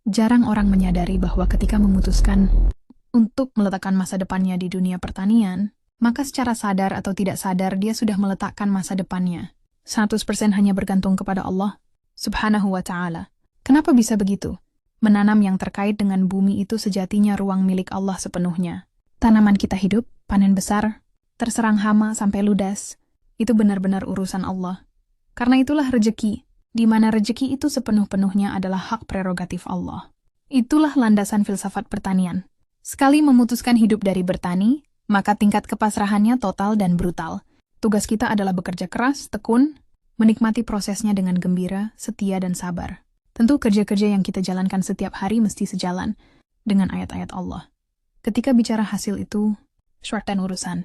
Jarang orang menyadari bahwa ketika memutuskan untuk meletakkan masa depannya di dunia pertanian, maka secara sadar atau tidak sadar dia sudah meletakkan masa depannya. 100% hanya bergantung kepada Allah Subhanahu wa Ta'ala. Kenapa bisa begitu? Menanam yang terkait dengan bumi itu sejatinya ruang milik Allah sepenuhnya. Tanaman kita hidup, panen besar, terserang hama sampai ludas, itu benar-benar urusan Allah. Karena itulah rejeki, di mana rejeki itu sepenuh-penuhnya adalah hak prerogatif Allah. Itulah landasan filsafat pertanian. Sekali memutuskan hidup dari bertani, maka tingkat kepasrahannya total dan brutal. Tugas kita adalah bekerja keras, tekun, menikmati prosesnya dengan gembira, setia, dan sabar. Tentu kerja-kerja yang kita jalankan setiap hari mesti sejalan dengan ayat-ayat Allah. Ketika bicara hasil itu, syaratan urusan.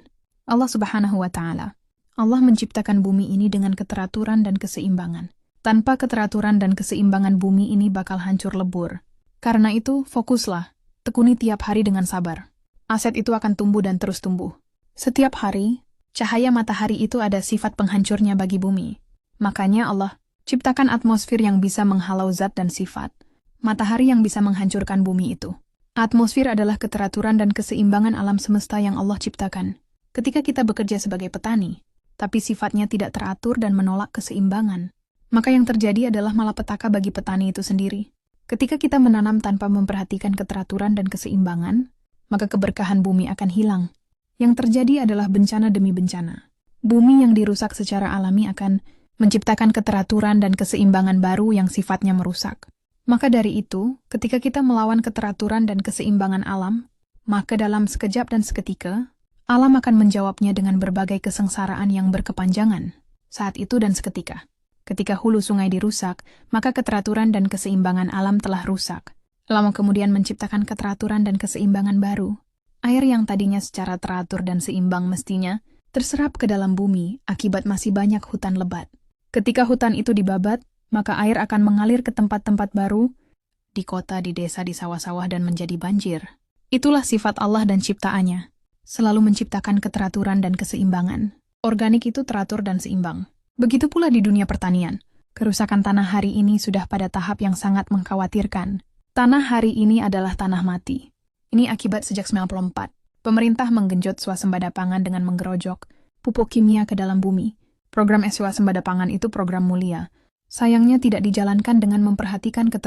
Allah Subhanahu wa Ta'ala. Allah menciptakan bumi ini dengan keteraturan dan keseimbangan. Tanpa keteraturan dan keseimbangan bumi ini bakal hancur lebur. Karena itu, fokuslah, tekuni tiap hari dengan sabar. Aset itu akan tumbuh dan terus tumbuh. Setiap hari, cahaya matahari itu ada sifat penghancurnya bagi bumi. Makanya Allah ciptakan atmosfer yang bisa menghalau zat dan sifat. Matahari yang bisa menghancurkan bumi itu. Atmosfer adalah keteraturan dan keseimbangan alam semesta yang Allah ciptakan. Ketika kita bekerja sebagai petani, tapi sifatnya tidak teratur dan menolak keseimbangan, maka yang terjadi adalah malapetaka bagi petani itu sendiri. Ketika kita menanam tanpa memperhatikan keteraturan dan keseimbangan, maka keberkahan bumi akan hilang. Yang terjadi adalah bencana demi bencana. Bumi yang dirusak secara alami akan menciptakan keteraturan dan keseimbangan baru yang sifatnya merusak. Maka dari itu, ketika kita melawan keteraturan dan keseimbangan alam, maka dalam sekejap dan seketika, alam akan menjawabnya dengan berbagai kesengsaraan yang berkepanjangan. Saat itu dan seketika. Ketika hulu sungai dirusak, maka keteraturan dan keseimbangan alam telah rusak. Lama kemudian menciptakan keteraturan dan keseimbangan baru. Air yang tadinya secara teratur dan seimbang mestinya terserap ke dalam bumi akibat masih banyak hutan lebat. Ketika hutan itu dibabat, maka air akan mengalir ke tempat-tempat baru, di kota, di desa, di sawah-sawah dan menjadi banjir. Itulah sifat Allah dan ciptaannya. Selalu menciptakan keteraturan dan keseimbangan. Organik itu teratur dan seimbang. Begitu pula di dunia pertanian. Kerusakan tanah hari ini sudah pada tahap yang sangat mengkhawatirkan. Tanah hari ini adalah tanah mati. Ini akibat sejak 94. Pemerintah menggenjot swasembada pangan dengan menggerojok pupuk kimia ke dalam bumi. Program swasembada pangan itu program mulia. Sayangnya tidak dijalankan dengan memperhatikan